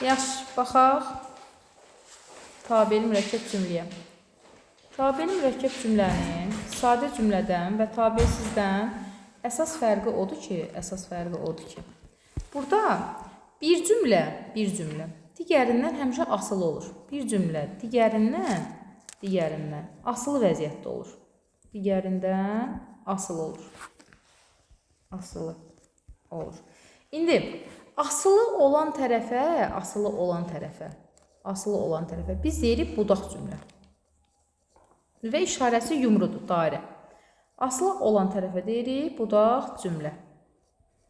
Yaxşı, baxaq. Tabeli mürəkkəb cümləyə. Tabeli mürəkkəb cümlənin sadə cümlədən və tabelsizdən əsas fərqi odur ki, burada bir cümlə digərindən həmişə asılı olur. Bir cümlə digərindən asılı vəziyyətdə olur. Digərindən asılı olur. İndi asılı olan tərəfə biz deyirik budaq cümlə. Və işarəsi yumrudur, dairə. Asılı olan tərəfə deyirik budaq cümlə.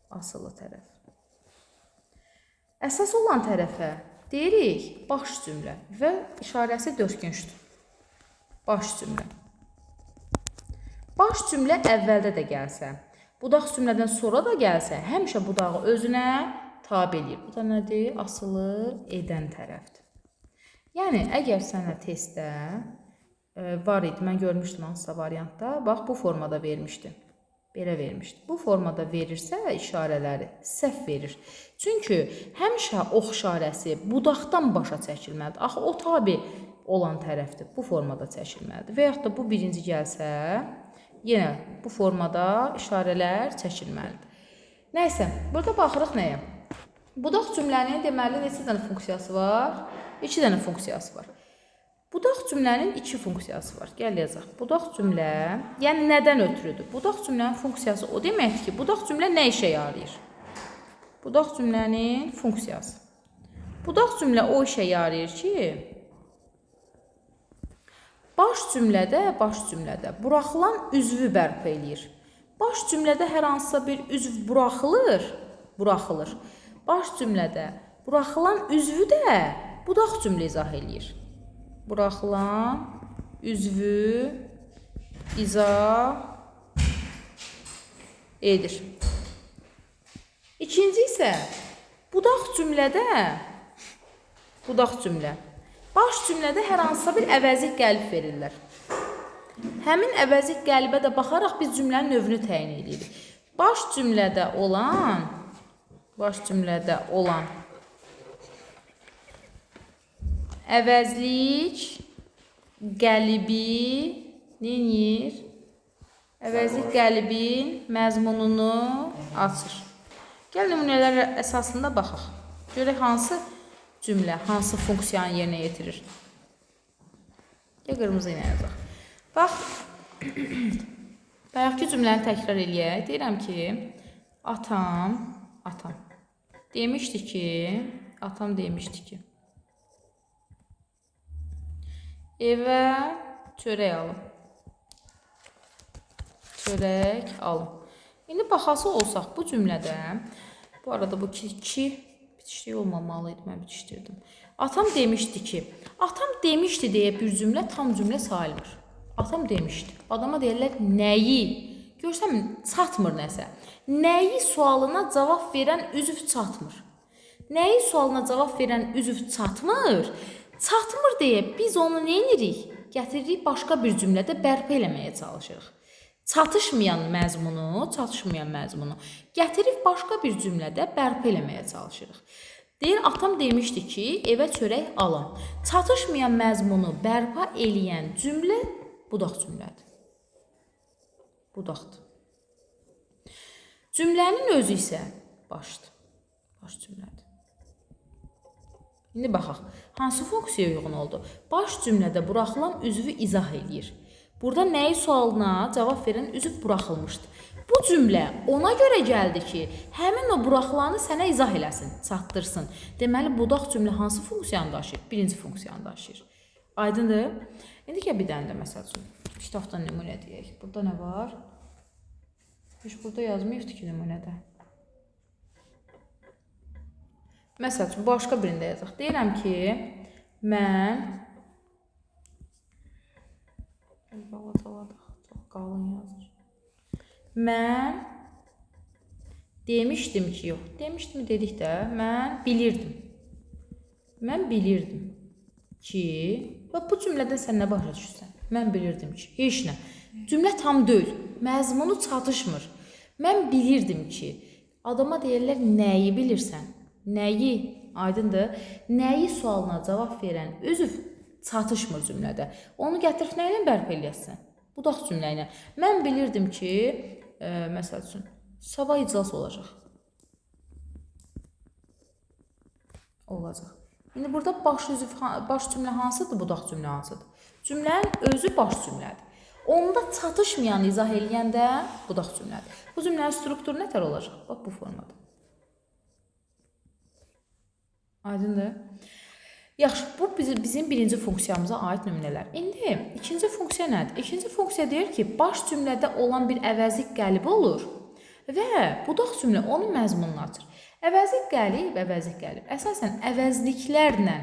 Asılı tərəf. Əsas olan tərəfə deyirik baş cümlə və işarəsi dörtgünçdür. Baş cümlə. Baş cümlə əvvəldə də gəlsə, budaq cümlədən sonra da gəlsə, həmişə budağı özünə tabe eləyir. Bu da nədir? Asılı edən tərəfdir. Yəni, əgər sənə testdə var idi, mən görmüşdüm hansısa variantda, bax, bu formada vermişdi. Belə vermişdi. Bu formada verirsə, işarələri səhv verir. Çünki həmişə ox işarəsi budaqdan başa çəkilməlidir. Axı, o tabi olan tərəfdir. Bu formada çəkilməlidir. Və yaxud da bu birinci gəlsə, yenə bu formada işarələr çəkilməlidir. Nəysə, burada baxırıq nəyə? Budaq cümlənin deməli neçə dənə funksiyası var? 2 dənə funksiyası var. Budaq cümlənin 2 funksiyası var. Gəl yazaq. Budaq cümlə, yəni nədən ötürüdür? Budaq cümlənin funksiyası o deməkdir ki, budaq cümlə nə işə yarayır? Budaq cümlənin funksiyası. Budaq cümlə o işə yarayır ki, baş cümlədə buraxılan üzvü bərpa eləyir. Baş cümlədə hər hansısa bir üzv buraxılır. Baş cümlədə buraxılan üzvü də budaq cümlə izah eləyir. Buraxılan üzvü izah edir. İkinci isə budaq cümlə baş cümlədə hər hansısa bir əvəzik gəlib verirlər. Həmin əvəzik qəlibə də baxaraq biz cümlənin növünü təyin edirik. Baş cümlədə olan əvəzlik qəlibi neyir? Əvəzlik qəlibin məzmununu açır. Gəl nümunələr əsasında baxaq. Görək hansı cümlə, hansı funksiyanı yerinə yetirir. Gəl qırmızı ilə yazaq. Bax, bayaqki cümləni təkrar eləyək. Deyirəm ki, atam demişdi ki, evə çörək alım. İndi baxası olsaq bu cümlədə, bu arada bu iki bitişlik olmamalıydı, mən bitişdirdim. Atam demişdi deyə bir cümlə tam cümlə sayılmır. Atam demişdi. Adama deyirlər nəyi? Görsəm çatmır nəsə. Nəyi sualına cavab verən üzv çatmır. Nəyi sualına cavab verən üzv çatmır? Çatmır deyə biz onu nə edirik? Gətiririk başqa bir cümlədə bərpa eləməyə çalışırıq. Çatışmayan məzmunu gətirib başqa bir cümlədə bərpa eləməyə çalışırıq. Deyir, atam demişdi ki, evə çörək alın. Çatışmayan məzmunu bərpa eləyən cümlə budaq cümlədir. Budaqdır. Cümlənin özü isə başdır. Baş cümlədir. İndi baxaq, hansı funksiyaya uyğun oldu? Baş cümlədə buraxılan üzvü izah eləyir. Burada nəyi sualına cavab verən üzv buraxılmışdır. Bu cümlə ona görə gəldi ki, həmin o buraxılanı sənə izah eləsin, çatdırsın. Deməli, budaq cümlə hansı funksiyanı daşıyır? Birinci funksiyanı daşıyır. Aydındır? İndi ki, bir dənə də məsəl üçün, kitabdan nümunə deyək. Burada nə var? Heç burada yazmayıbdır ki, nümunədə. Məsəl üçün, başqa birində yazaq. Deyirəm ki, mən çox qalın yazır. Mən demişdim ki, yox, demişdim dedik də, mən bilirdim ki, və bu cümlədən sən nə başa düşürsən? Mən bilirdim ki, heç nə. Cümlə tam deyil, məzmunu çatışmır. Mən bilirdim ki, adama deyirlər, nəyi bilirsən? Nəyi? Aydındır. Nəyi sualına cavab verən üzv çatışmır cümlədə. Onu gətirib nə ilə bərpa eləyəsən? Budaq cümlə ilə. Mən bilirdim ki, məsəl üçün, sabah iclas olacaq. Olacaq. İndi burada baş cümlə hansıdır, budaq cümlə hansıdır? Cümlənin özü baş cümlədir. Onda çatışmayan izah eləyən də budaq cümlədir. Bu cümlənin strukturu nətər olacaq? Bax, bu formada. Aydındır. Yaxşı, bu bizim birinci funksiyamıza aid nümunələr. İndi ikinci funksiya nədir? İkinci funksiya deyir ki, baş cümlədə olan bir əvəzlik qəlib olur və budaq cümlə onun məzmununu açır. Əvəzlik qəlib. Əsasən əvəzliklərlə,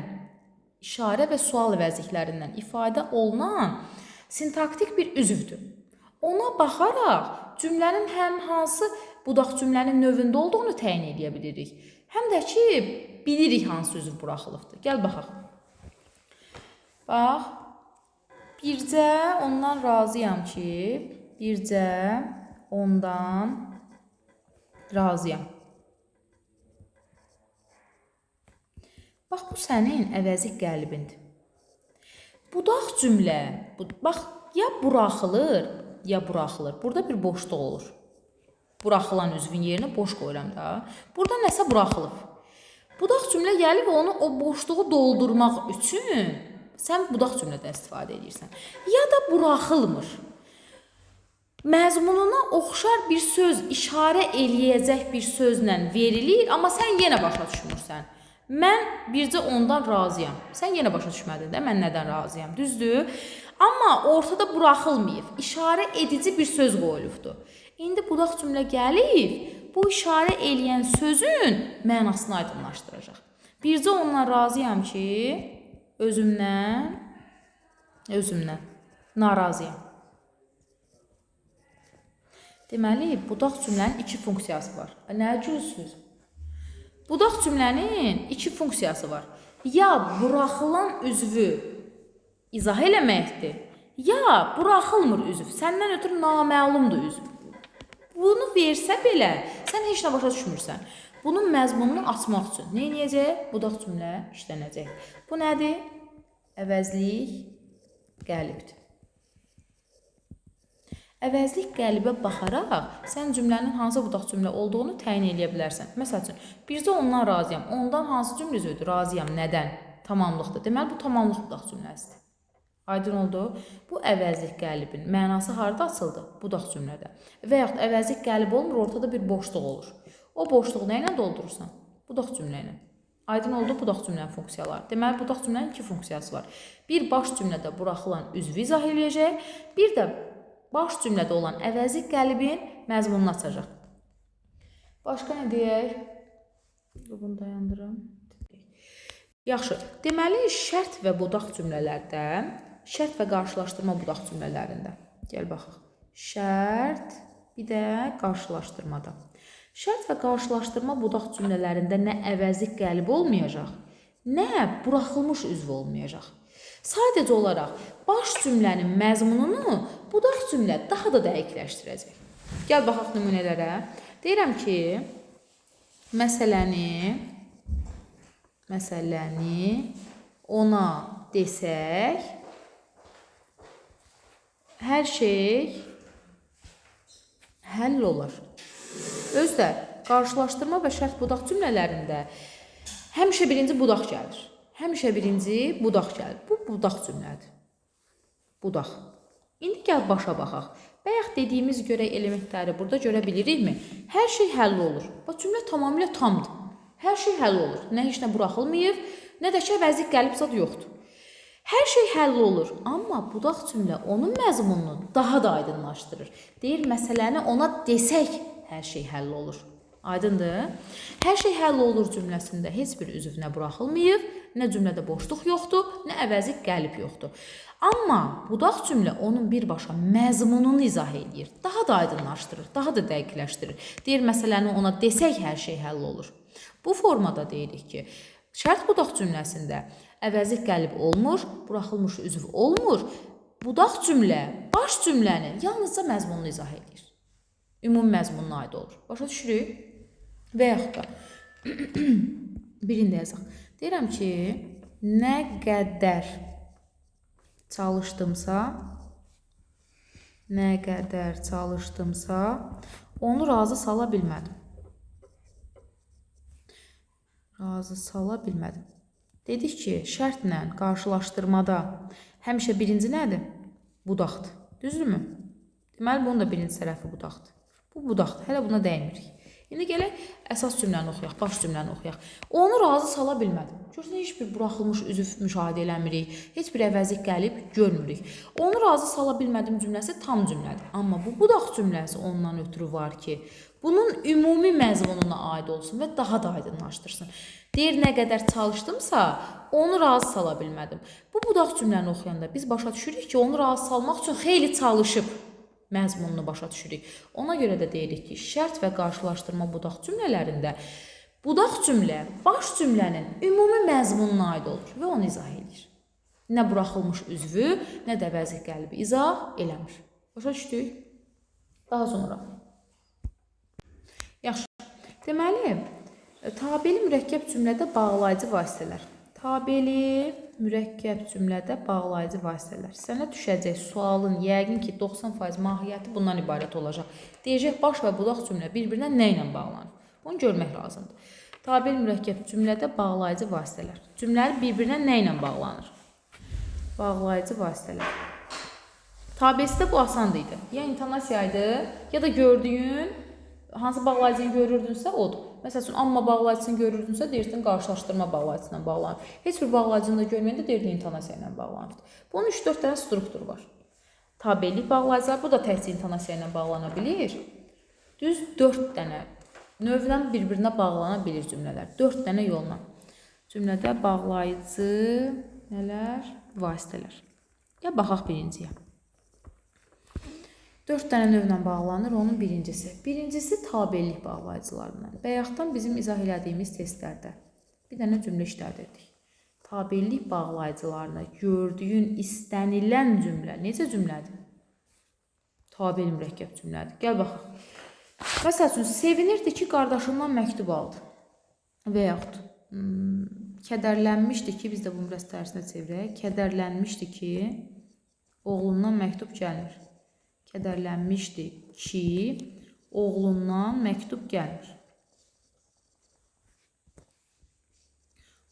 işarə və sual əvəzliklərindən ifadə olunan sintaktik bir üzvdür. Ona baxaraq cümlənin həm hansı budaq cümlənin növündə olduğunu təyin edə bilirik, həm də ki, bilirik hansı üzv buraxılıbdır. Gəl baxaq. Bax, bircə ondan razıyam ki, bircə ondan razıyam. Bax, bu sənin əvəzlik qəlibindir. Budaq cümlə, bax, ya buraxılır, ya buraxılır. Burada bir boşluq olur. Buraxılan üzvün yerinə boş qoyuram da. Burada nəsə buraxılıb. Budaq cümlə gəlib onu o boşluğu doldurmaq üçün sən budaq cümlədən istifadə edirsən. Ya da buraxılmır. Məzmununa oxşar bir söz, işarə eləyəcək bir sözlə verilir, amma sən yenə başa düşmürsən. Mən bircə ondan razıyam. Sən yenə başa düşmədin də mən nədən razıyam, düzdür? Amma ortada buraxılmayıb, işarə edici bir söz qoyulubdur. İndi budaq cümlə gəlib, bu işarə eləyən sözün mənasını aydınlaşdıracaq. Bircə ondan razıyam ki, özümdən narazıyam. Deməli, budaq cümlənin iki funksiyası var. Nə cürsüz? Budaq cümlənin iki funksiyası var. Ya buraxılan üzvü izah eləməkdir, ya buraxılmır üzv. Səndən ötürü naməlumdur üzv. Bunu versə belə, sən heç nə başa düşmürsən. Bunun məzmununu açmaq üçün nə edəcək? Budaq cümlə işlənəcək. Bu nədir? Əvəzlik qəlibdir. Əvəzlik qəlibə baxaraq sən cümlənin hansı budaq cümlə olduğunu təyin edə bilərsən. Məsəl üçün, bircə ondan razıyam. Ondan hansı cümlə üzvüdür? Razıyam. Nədən? Tamamlıqdır. Deməli, bu tamamlıq budaq cümləsidir. Aydın oldu? Bu əvəzlik qəlibin mənası harada açıldı? Budaq cümlədə. Və yaxud əvəzlik qəlib olmur, ortada bir boşluq olur. O boşluğu nə ilə doldurursan? Budaq cümlə ilə. Aydın oldu budaq cümlənin funksiyaları. Deməli, budaq cümlənin iki funksiyası var. Bir baş cümlədə buraxılan üzvü izah eləyəcək, bir də baş cümlədə olan əvəzlik qəlibin məzmununu açacaq. Başqa nə deyək? Bunu dayandırım. Yaxşı. Deməli, şərt və budaq cümlələrdə, şərt və qarşılaşdırma budaq cümlələrində. Gəl baxaq. Şərt, bir də qarşılaşdırmada. Şərt və qarşılaşdırma budaq cümlələrində nə əvəzlik qəlib olmayacaq, nə buraxılmış üzv olmayacaq. Sadəcə olaraq baş cümlənin məzmununu budaq cümlə daha da dəqiqləşdirəcək. Gəl baxaq nümunələrə. Deyirəm ki, məsələni ona desək, hər şey həll olar. Özdə qarşılaşdırma və şərt budaq cümlələrində həmişə birinci budaq gəlir. Həmişə birinci budaq gəlir. Bu budaq cümlədir. Budaq. İndi gəl başa baxaq. Bayaq dediyimiz görək elementləri burada görə bilirikmi? Hər şey həll olur. Bax, cümlə tamamilə tamdır. Hər şey həll olur. Nə heç nə buraxılmayıb, nə də ki, əvəzlik qəlib zad yoxdur. Hər şey həll olur. Amma budaq cümlə onun məzmununu daha da aydınlaşdırır. Deyir, məsələni ona desək, hər şey həll olur. Aydındır? Hər şey həll olur cümləsində heç bir üzv nə buraxılmayıb, nə cümlədə boşluq yoxdur, nə əvəzlik qəlib yoxdur. Amma budaq cümlə onun birbaşa məzmununu izah edir. Daha da aydınlaşdırır, daha da dəqiqləşdirir. Deyir, məsələni ona desək, hər şey həll olur. Bu formada deyirik ki, şərt budaq cümləsində əvəzlik qəlib olmur, buraxılmış üzv olmur. Budaq cümlə, baş cümlənin yalnızca məzmununu izah edir. Ümumi məzmununa aid olur. Başa düşürük? Və yaxud da Birində yazaq. Deyirəm ki, nə qədər çalışdımsa, onu razı sala bilmədim. Dedik ki, şərtlə qarşılaşdırmada həmişə birinci nədir? Budaqdır. Düzdürmü? Deməli, bunun da birinci tərəfi budaqdır. Bu budaqdır. Hələ buna dəymirik. İndi gələk əsas cümləni oxuyaq, baş cümləni oxuyaq. Onu razı sala bilmədim. Görürsən, heç bir buraxılmış üzv müşahidə eləmirik, heç bir əvəzlik gəlib görmürük. Onu razı sala bilmədim cümləsi tam cümlədir. Amma bu budaq cümləsi ondan ötürü var ki, bunun ümumi məzmununa aid olsun və daha da aydınlaşdırsın. Deyir, nə qədər çalışdımsa, onu razı sala bilmədim. Bu budaq cümləni oxuyanda biz başa düşürük ki, onu razı salmaq üçün xeyli çalışıb məzmununu başa düşürük. Ona görə də deyirik ki, şərt və qarşılaşdırma budaq cümlələrində budaq cümlə baş cümlənin ümumi məzmununa aid olur və onu izah edir. Nə buraxılmış üzvü, nə də əvəzlik qəlbi izah eləmir. Başa düşdük? Daha sonra. Yaxşı. Deməli, tabeli mürəkkəb cümlədə bağlayıcı vasitələr. Tabeli mürəkkəb cümlədə bağlayıcı vasitələr. Sənə düşəcək sualın yəqin ki 90% mahiyyəti bundan ibarət olacaq. Deyəcək, baş və budaq cümlə bir-birinə nə ilə bağlanır? Bunu görmək lazımdır. Tabeli mürəkkəb cümlədə bağlayıcı vasitələr. Cümlələr bir-birinə nə ilə bağlanır? Bağlayıcı vasitələr. Tabelisidə bu asandı idi. Ya intonasiyaydı, ya da gördüyün hansı bağlayıcını görürdünsə odur. Məsələn, amma bağlayıcısını görürdünsə, deyirsən, qarşılaşdırma bağlayıcısına bağlanır. Heç bir bağlayıcını da görməyəndə deyirsən, intonasiya ilə bağlanır. Bunun 3-4 dənə struktur var. Tabellik bağlayıcılar, bu da təhsil intonasiya ilə bağlana bilir. Düz 4 dənə növlə bir-birinə bağlana bilir cümlələr. 4 dənə yolla. Cümlədə bağlayıcı nələr? Vasitələr. Ya baxaq birinciyə. 4 dənə növlə bağlanır, onun birincisi. Birincisi tabellik bağlayıcılarından. Bayaqdan bizim izah elədiyimiz testlərdə bir dənə cümlə işlədirdik. Tabellik bağlayıcılarına gördüyün istənilən cümlə necə cümlədir? Tabeli mürəkkəb cümlədir. Gəl baxaq. Məsəl üçün, sevinirdi ki, qardaşından məktub aldı. Və yaxud kədərlənmişdi ki, biz də bunu biraz tərsinə çevirək. Kədərlənmişdi ki, oğlundan məktub gəlir. Kədərlənmişdi ki, oğlundan məktub gəlir.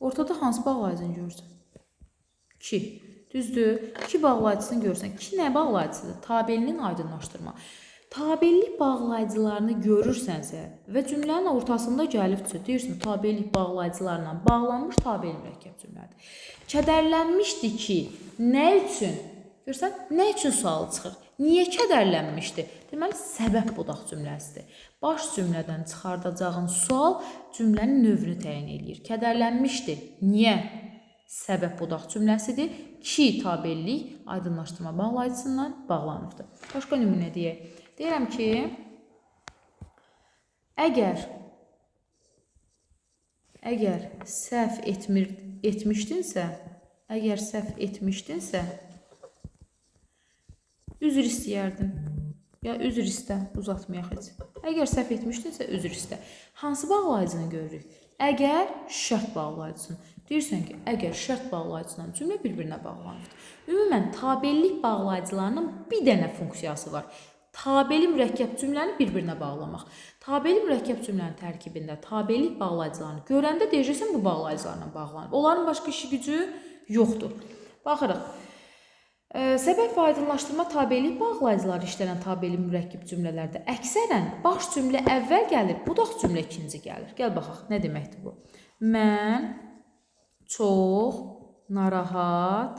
Ortada hansı bağlayıcını görürsən? Ki. Düzdür. Ki bağlayıcısını görürsən. Ki nə bağlayıcısıdır? Tabelinin aydınlaşdırma. Tabellik bağlayıcılarını görürsənsə və cümlənin ortasında gəlib çıxır, deyirsən, tabellik bağlayıcılarla bağlanmış tabeli mürəkkəb cümlədir. Kədərlənmişdi ki, nə üçün? Görürsən, nə üçün sual çıxır? Niyə kədərlənmişdi? Deməli, səbəb budaq cümləsidir. Baş cümlədən çıxardacağın sual cümlənin növünü təyin edir. Kədərlənmişdi. Niyə? Səbəb budaq cümləsidir. Ki, tabellik aydınlaşdırma bağlayıcısından bağlanıbdır. Başqa nümunə deyək. Deyirəm ki, əgər səhv etmişdinsə, üzr istəyərdin. Ya üzr istə, uzatmayaq heç. Əgər səhv etmişdinsə, üzr istə. Hansı bağlayıcını görürük? Əgər şərt bağlayıcısını. Deyirsən ki, əgər şərt bağlayıcısından cümlə bir-birinə bağlanır. Ümumən, tabellik bağlayıcılarının bir dənə funksiyası var. Tabeli mürəkkəb cümləni bir-birinə bağlamaq. Tabeli mürəkkəb cümlənin tərkibində tabellik bağlayıcılarını görəndə deyəcəksən, bu bağlayıcılarla bağlanır. Onların başqa işi gücü yoxdur. Baxırıq. Səbəb və aydınlaşdırma tabellik bağlayıcıları işlənən tabeli mürəkkəb cümlələrdə əksərən baş cümlə əvvəl gəlir, budaq cümlə ikinci gəlir. Gəl baxaq, nə deməkdir bu? Mən çox narahat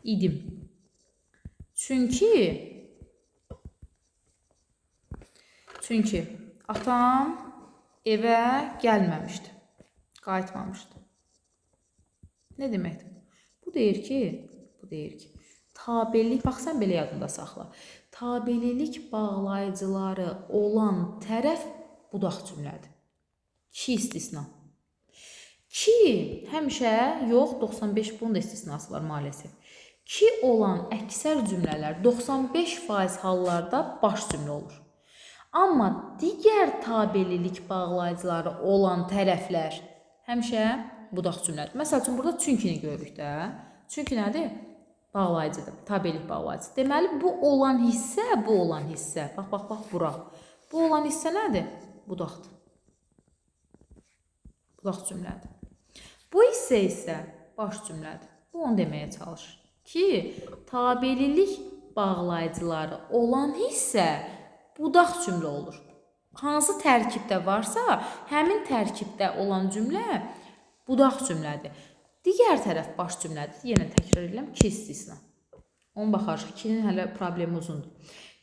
idim. Çünki atam evə gəlməmişdi, qayıtmamışdı. Nə deməkdir? Bu deyir ki, tabellik, bax sən belə yadında saxla. Tabelilik bağlayıcıları olan tərəf budaq cümlədir. Ki istisna. Ki həmişə yox, 95 bunun da istisnası var maalesef. Ki olan əksər cümlələr 95% hallarda baş cümlə olur. Amma digər tabelilik bağlayıcıları olan tərəflər həmişə budaq cümlədir. Məsəl üçün, burada çünkini görürük də. Çünki nədir? Bağlayıcıdır, tabelik bağlayıcı. Deməli, bu olan hissə, bax, bura. Bu olan hissə nədir? Budaqdır. Budaq cümlədir. Bu hissə isə baş cümlədir. Bu onu deməyə çalışır ki, tabelilik bağlayıcıları olan hissə budaq cümlə olur. Hansı tərkibdə varsa, həmin tərkibdə olan cümlə budaq cümlədir. Digər tərəf baş cümlədir. Yenə təkrar edirəm, ki istisna. Ona baxarıq, kinin hələ problemi uzundur.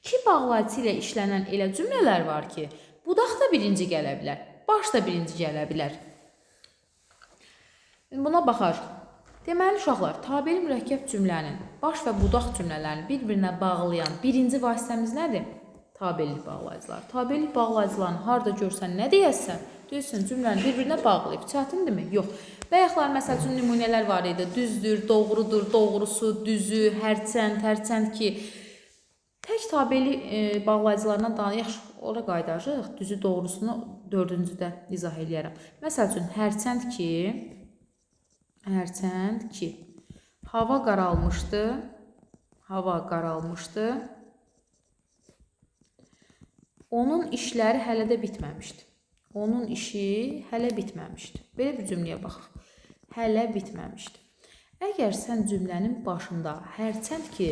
Ki bağlayıcı ilə işlənən elə cümlələr var ki, budaq da birinci gələ bilər, baş da birinci gələ bilər. Buna baxarıq. Deməli, uşaqlar, tabeli mürəkkəb cümlənin baş və budaq cümlələrini bir-birinə bağlayan birinci vasitəmiz nədir? Tabelik bağlayıcılar. Tabelik bağlayıcılarını harada görsən, nə deyəsən? Deyirsən, cümləni bir-birinə bağlayıb. Çətindirmi? Yox. Bayaqlar, məsəl üçün, nümunələr var idi. Düzdür, doğrudur, doğrusu, düzü, hərçənd, hərçənd ki. Tək tabeli bağlayıcılarından daha yaxşı ora qayıdarıq. Düzü, doğrusunu 4-cüdə izah edərəm. Məsəl üçün, hərçənd ki, hava qaralmışdı, onun işləri hələ də bitməmişdi. Onun işi hələ bitməmişdi. Belə bir cümləyə baxaq. Hələ bitməmişdi. Əgər sən cümlənin başında hərçənd ki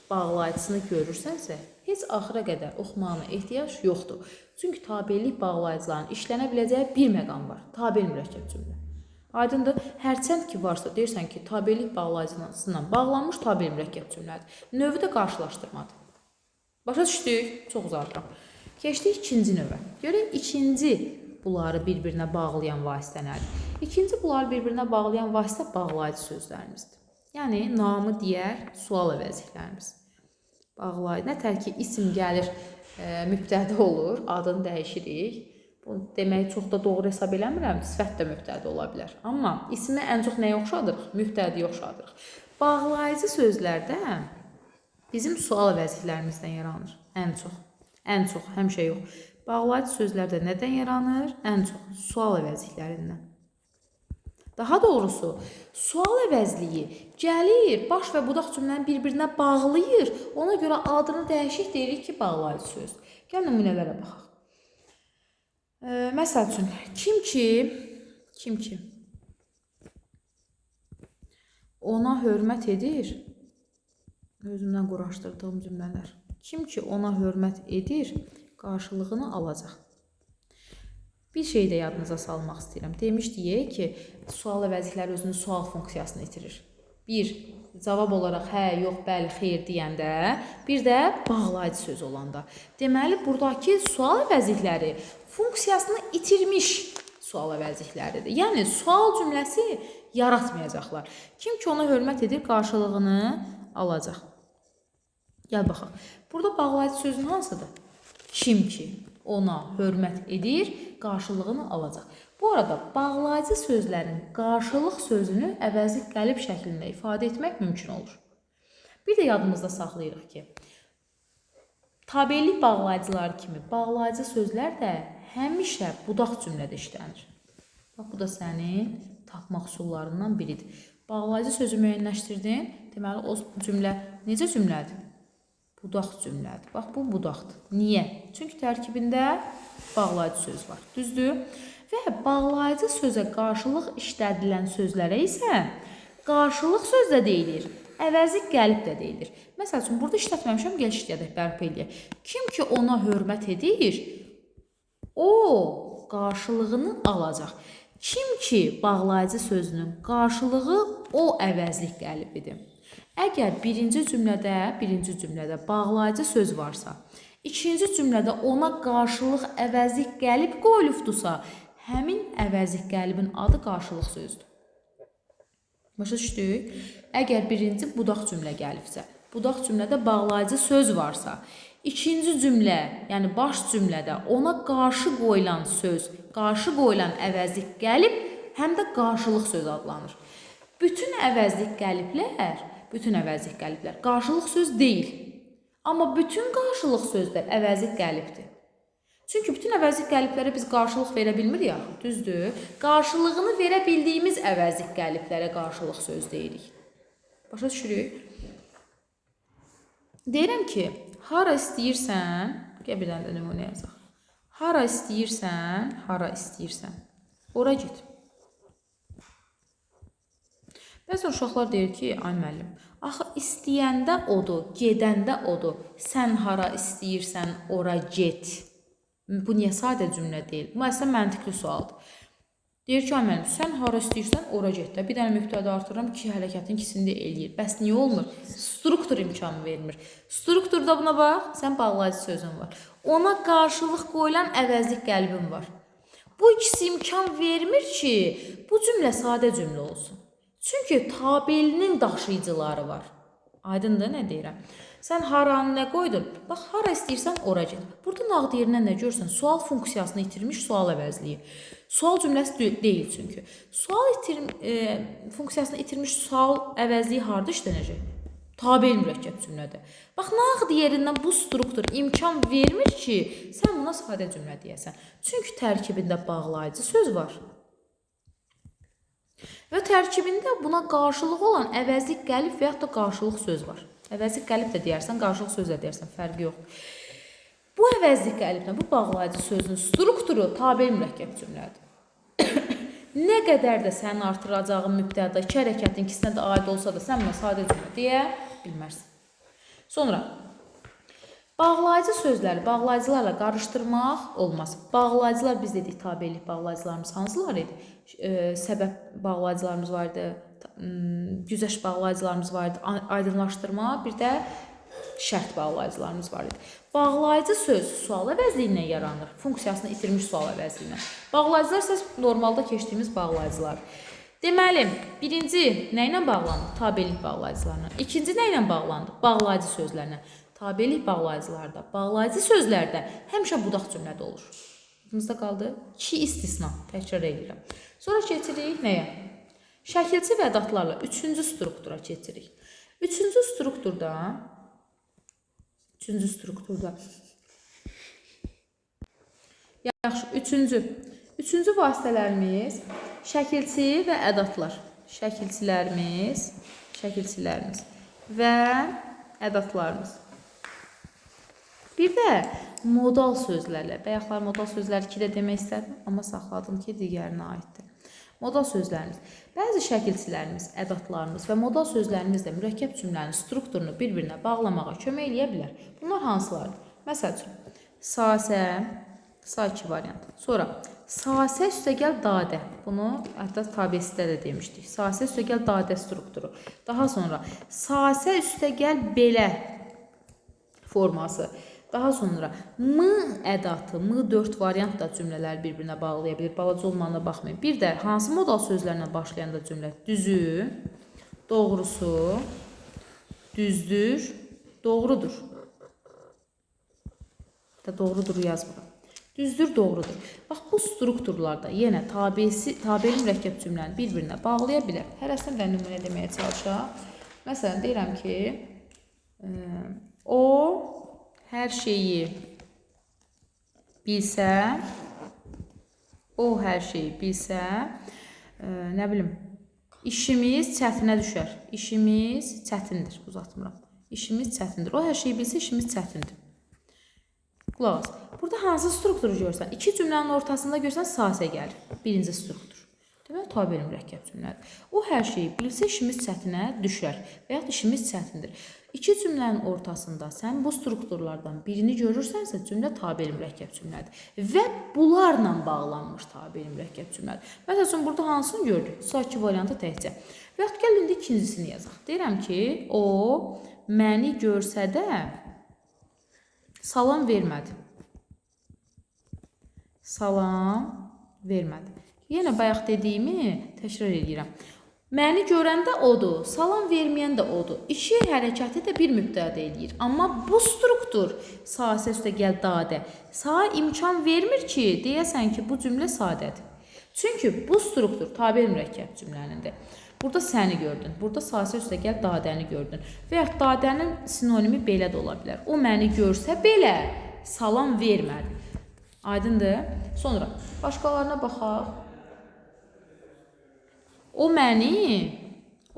bağlayıcısını görürsənsə, heç axıra qədər oxumağına ehtiyac yoxdur. Çünki tabelik bağlayıcılarının işlənə biləcəyi bir məqam var. Tabel mürəkkəb cümlə. Aydındır, hərçənd ki varsa, deyirsən ki, tabelik bağlayıcısından bağlanmış tabel mürəkkəb cümlədir. Növü də qarşılaşdırmadır. Başa düşdük? Çox uzadıram. Keçdik ikinci növə. Görək, ikinci bunları bir-birinə bağlayan vasitə nədir? İkinci bunları bir-birinə bağlayan vasitə bağlayıcı sözlərimizdir. Yəni, namı digər sual əvəzliklərimiz. Bağlayıcı, nətər ki, isim gəlir, mübtədə olur, adını dəyişirik. Bu demək çox da doğru hesab eləmirəm, sifət də mübtədə ola bilər. Amma ismi ən çox nəyə oxşadırıq? Mübtədiyə oxşadırıq. Bağlayıcı sözlərdə bizim sual əvəzliklərimizdən yaranır. Ən çox, həmişə yox. Bağlayıcı sözlərdə nədən yaranır? Ən çox sual əvəzliklərindən. Daha doğrusu, sual əvəzliyi gəlir, baş və budaq cümləni bir-birinə bağlayır. Ona görə adını dəyişik deyirik ki, bağlayıcı söz. Gəl nümunələrə baxaq. Məsəl üçün, kim ki ona hörmət edir, özümdən quraşdırdığım cümlələr. Kim ki ona hörmət edir, qarşılığını alacaq. Bir şey də yadınıza salmaq istəyirəm. Demişdik ki, sual əvəzlikləri özünün sual funksiyasını itirir. Bir, cavab olaraq hə, yox, bəli, xeyr deyəndə, bir də bağlayıcı söz olanda. Deməli, buradakı sual əvəzlikləri funksiyasını itirmiş sual əvəzlikləridir. Yəni, sual cümləsi yaratmayacaqlar. Kim ki ona hörmət edir, qarşılığını alacaq. Gəl baxaq. Burada bağlayıcı sözün hansıdır? Kim ki ona hörmət edir, qarşılığını alacaq. Bu arada, bağlayıcı sözlərin qarşılıq sözünü əvəzlik qəlib şəklində ifadə etmək mümkün olur. Bir də yadımızda saxlayırıq ki, tabellik bağlayıcıları kimi bağlayıcı sözlər də həmişə budaq cümlədə işlənir. Bax, bu da sənin tapmaq üsullarından biridir. Bağlayıcı sözü müəyyənləşdirdin, deməli, o cümlə necə cümlədir? Budaq cümlədir. Bax, bu budaqdır. Niyə? Çünki tərkibində bağlayıcı söz var. Düzdür? Və bağlayıcı sözə qarşılıq işlədilən sözlərə isə qarşılıq söz də deyilir, əvəzlik gəlib də deyilir. Məsəl üçün, burada işlətməmişəm, gəl işlədək, bərpa eləyək. Kim ki ona hörmət edir, o qarşılığını alacaq. Kim ki bağlayıcı sözünün qarşılığı o əvəzlik qəlibidir. Əgər birinci cümlədə bağlayıcı söz varsa, ikinci cümlədə ona qarşılıq əvəzlik qəlib qoyulubdursa, həmin əvəzlik qəlibin adı qarşılıq sözdür. Başa düşdük? Əgər birinci budaq cümlə gəlibsə, budaq cümlədə bağlayıcı söz varsa, ikinci cümlə, yəni baş cümlədə ona qarşı qoyulan söz, qarşı qoyulan əvəzlik qəlib həm də qarşılıq söz adlanır. Bütün əvəzlik qəliblər qarşılıq söz deyil. Amma bütün qarşılıq sözlər əvəzlik qəlibdir. Çünki bütün əvəzlik qəliblərə biz qarşılıq verə bilmirik axı, düzdür? Qarşılığını verə bildiyimiz əvəzlik qəliblərə qarşılıq söz deyirik. Başa düşürük? Deyirəm ki, hara istəyirsən, gəl bir dənə də nümunə yazaq. Hara istəyirsən, ora get. Bəzən uşaqlar deyir ki, ay müəllim, axı istəyəndə odur, gedəndə odur, sən hara istəyirsən, ora get. Bu niyə sadə cümlə deyil? Bu əslində məntiqli sualdır. Deyir ki, ay müəllim, sən hara istəyirsən, ora get də. Bir dənə mübtəda artırıram, iki hərəkətin ikisini də eləyir. Bəs niyə olmur? Struktur imkanı vermir. Strukturda buna bax, sən bağlayıcı sözün var. Ona qarşılıq qoyulan əvəzlik qəlbin var. Bu ikisi imkan vermir ki, bu cümlə sadə cümlə olsun. Çünki tabelinin daşıyıcıları var. Aydındır nə deyirəm? Sən haranı nə qoydun? Bax, hara istəyirsən, ora get. Burada nağd yerinə nə görürsən? Sual funksiyasını itirmiş sual əvəzliyi. Sual cümləsi deyil çünki. Sual funksiyasını itirmiş sual əvəzliyi harda işlənəcək? Tabel mürəkkəb cümlədə. Bax, nağd yerindən bu struktur imkan vermir ki, sən buna sadə cümlə deyəsən. Çünki tərkibində bağlayıcı söz var. Və tərkibində buna qarşılıq olan əvəzlik qəlib və yaxud da qarşılıq söz var. Əvəzlik qəlib də deyərsən, qarşılıq söz də deyərsən, fərqi yox. Bu əvəzlik qəliblə, bu bağlayıcı sözün strukturu tabel mürəkkəb cümlədir. Nə qədər də sənin artıracağın mübtəda, iki hərəkətin ikisinə də aid olsa da sən buna sadə cümlə deyə bilmərsən. Sonra, bağlayıcı sözləri bağlayıcılarla qarışdırmaq olmaz. Bağlayıcılar biz dedik, tabellik bağlayıcılarımız hansılar idi? Səbəb bağlayıcılarımız var idi, güzəşt bağlayıcılarımız var idi, aydınlaşdırma, bir də şərt bağlayıcılarımız var idi. Bağlayıcı söz sual əvəzliyindən yaranır, funksiyasını itirmiş sual əvəzliyindən. Bağlayıcılar isə normalda keçdiyimiz bağlayıcılar. Deməli, birinci nə ilə bağlandı? Tabellik bağlayıcılarına. İkinci nə ilə bağlandı? Bağlayıcı sözlərlə. Tabellik bağlayıcılarda, bağlayıcı sözlərdə həmişə budaq cümlədə olur. Yadımızda qaldı. 2 istisna, təkrar edirəm. Sonra keçirik nəyə? Şəkilçi və ədatlarla 3-cü struktura keçirik. 3-cü strukturda yaxşı, üçüncü vasitələrimiz şəkilçi və ədatlar. Şəkilçilərimiz və ədatlarımız. Bir də modal sözlərlə, bayaqlar modal sözləri 2 də demək istədim, amma saxladım ki, digərinə aiddir. Modal sözlərimiz. Bəzi şəkilçilərimiz, ədatlarımız və modal sözlərimiz də mürəkkəb cümlənin strukturunu bir-birinə bağlamağa kömək eləyə bilər. Bunlar hansılardır? Məsəl üçün, sasə, sa2 variantı. Sonra, sasə üstəgəl dadə. Bunu hətta tabesidə də demişdik. Sasə üstəgəl dadə strukturu. Daha sonra, sasə üstəgəl belə forması. Daha sonra, ədatı, 4 variant da cümlələri bir-birinə bağlaya bilir. Balaca olmağına baxmayın. Bir də hansı modal sözlərlə başlayan da cümlə? Düzü, doğrusu, düzdür, doğrudur. Doğrudur yazmıram. Düzdür, doğrudur. Bax, bu strukturlarda yenə tabeli mürəkkəb cümləni bir-birinə bağlaya bilər. Hərəsində də nümunə deməyə çalışaq. Məsələn, deyirəm ki, o hər şeyi bilsə, nə bilim, işimiz çətinə düşər. İşimiz çətindir, uzatmıram. İşimiz çətindir. O hər şeyi bilsə, işimiz çətindir. Qulaq as. Burada hansı strukturu görsən? 2 cümlənin ortasında görsən, sasə gəlir. Birinci struktur. Deməli, tabeli mürəkkəb cümlədir. O hər şeyi bilsə, işimiz çətinə düşər və yaxud işimiz çətindir. 2 cümlənin ortasında sən bu strukturlardan birini görürsənsə, cümlə tabeli mürəkkəb cümlədir. Və bunlarla bağlanmış tabeli mürəkkəb cümlədir. Məsələn, burada hansını gördük? Sa2 variantı təkcə. Və yaxud gəl indi ikincisini yazaq. Deyirəm ki, o məni görsə də salam vermədi. Yenə bayaq dediyimi təkrar edirəm. Məni görəndə odur, salam verməyən də odur. İki hərəkəti də bir mübtəda eləyir. Amma bu struktur sasə üstəgəl dadə sağa imkan vermir ki, deyəsən ki, bu cümlə sadədir. Çünki bu struktur tabel mürəkkəb cümlənindir. Burada səni gördün, burada sasə üstəgəl dadəni gördün. Və ya dadənin sinonimi belə də ola bilər. O məni görsə belə salam vermədi. Aydındır. Sonra başqalarına baxaq. O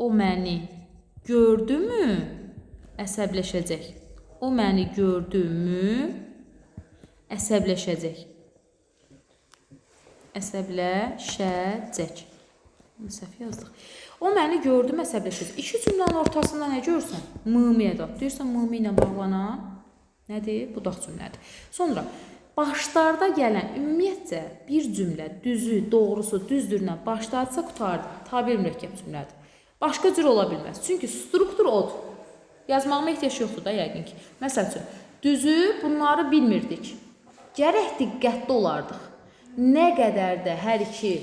məni gördümü əsəbləşəcək. O məni gördümü əsəbləşəcək. Əsəbləşəcək. Səhv yazdıq. O məni gördüm əsəbləşəcək. İki cümlənin ortasında nə görürsən? Mımi ədat. Deyirsən mımi ilə bağlanan nədir? Budaq cümlədir. Sonra başlarda gələn ümumiyyətcə bir cümlə düzü, doğrusu, düzdürlə başlarsa qutardı. Tabir mürəkkəb cümlədir. Başqa cür ola bilməz. Çünki struktur odur. Yazmağıma ehtiyac yoxdur da yəqin ki. Məsəl üçün, düzü bunları bilmirdik. Gərək diqqətli olardıq. Nə qədər də hər iki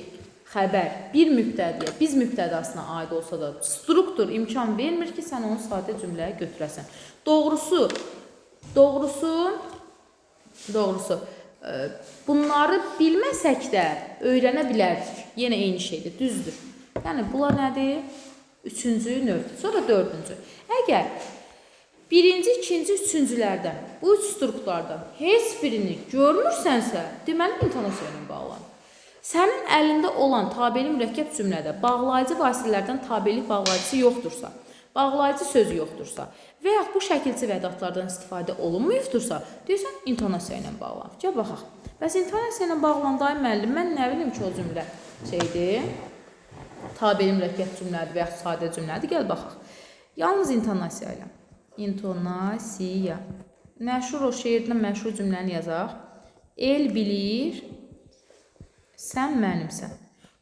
xəbər bir mübtədiyə, biz mübtədasına aid olsa da struktur imkan vermir ki, sən onu sadə cümləyə götürəsən. Doğrusu, bunları bilməsək də öyrənə bilərdik. Yenə eyni şeydir, düzdür. Yəni, bunlar nədir? Üçüncü növdür. Sonra dördüncü. Əgər birinci, ikinci, üçüncülərdən, bu üç strukturlardan heç birini görmürsənsə, deməli, intonasiya ilə bağlanır. Sənin əlində olan tabeli mürəkkəb cümlədə bağlayıcı vasitələrdən tabelik bağlayıcısı yoxdursa, bağlayıcı söz yoxdursa və yaxud bu şəkilçi və ədatlardan istifadə olunmuyubdursa, deyirsən, intonasiya ilə bağlanır. Gəl baxaq. Bəs intonasiya ilə bağlandığı müəllim, mən nə bilim ki, o cümlə şeydir, tabeli mürəkkəb cümlədir və yaxud sadə cümlədir. Gəl baxaq. Yalnız intonasiya ilə. İntonasiya. Məşhur o şeirdən məşhur cümləni yazaq. El bilir, sən mənimsən.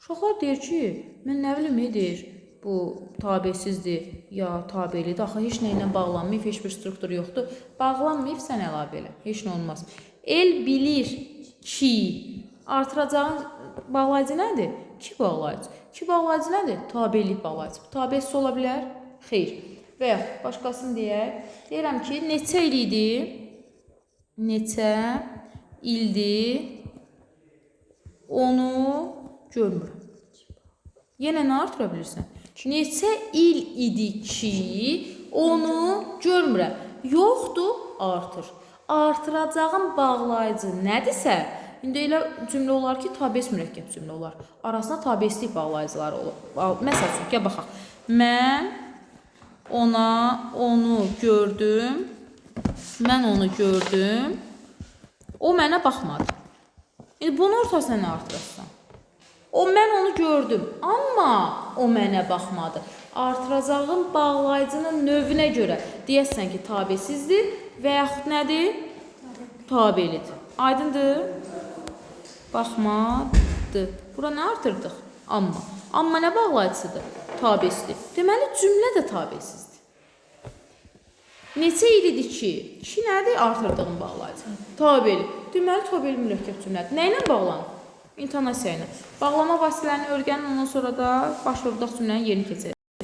Uşaqlar deyir ki, mən nə bilim edir, bu tabesizdir, ya tabelidir. Axı, heç nə ilə bağlanmayıb, heç bir struktur yoxdur. Bağlanmayıb, sən əlavə elə. Heç nə olmaz. El bilir ki, artıracağın bağlayıcı nədir? Ki bağlayıcı. Ki bağlayıcı nədir? Tabelik bağlayıcı. Tabesiz ola bilər? Xeyr. Və ya başqasını deyək. Deyirəm ki, neçə il idi? Neçə ildir? Onu görmürəm. Yenə nə artıra bilirsən? Neçə il idi ki, onu görmürəm. Yoxdur, artır. Artıracağın bağlayıcı nədirsə, indi elə cümlə olar ki, tabes mürəkkəb cümlə olar. Arasında tabeslik bağlayıcıları olur. Məsəl üçün, gəl baxaq. Mən onu gördüm. Mən onu gördüm. O mənə baxmadı. İndi bunun ortasına nə artırırsan? Mən onu gördüm, amma o mənə baxmadı. Artıracağın bağlayıcının növünə görə deyəsən ki, tabesizdir və yaxud nədir? Tabelidir. Aydındır? Baxmadı. Bura nə artırdıq? Amma. Amma nə bağlayıcısıdır? Tabesizdir. Deməli, cümlə də tabesizdir. Neçə il idi ki? Ki nədir? Artırdığın bağlayıcı. Tabeli. Deməli, tabeli mürəkkəb cümlədir. Nə ilə bağlanır? İntonasiya ilə. Bağlama vasitələrini öyrənin, ondan sonra da baş vurduq cümlənin yerini keçirir.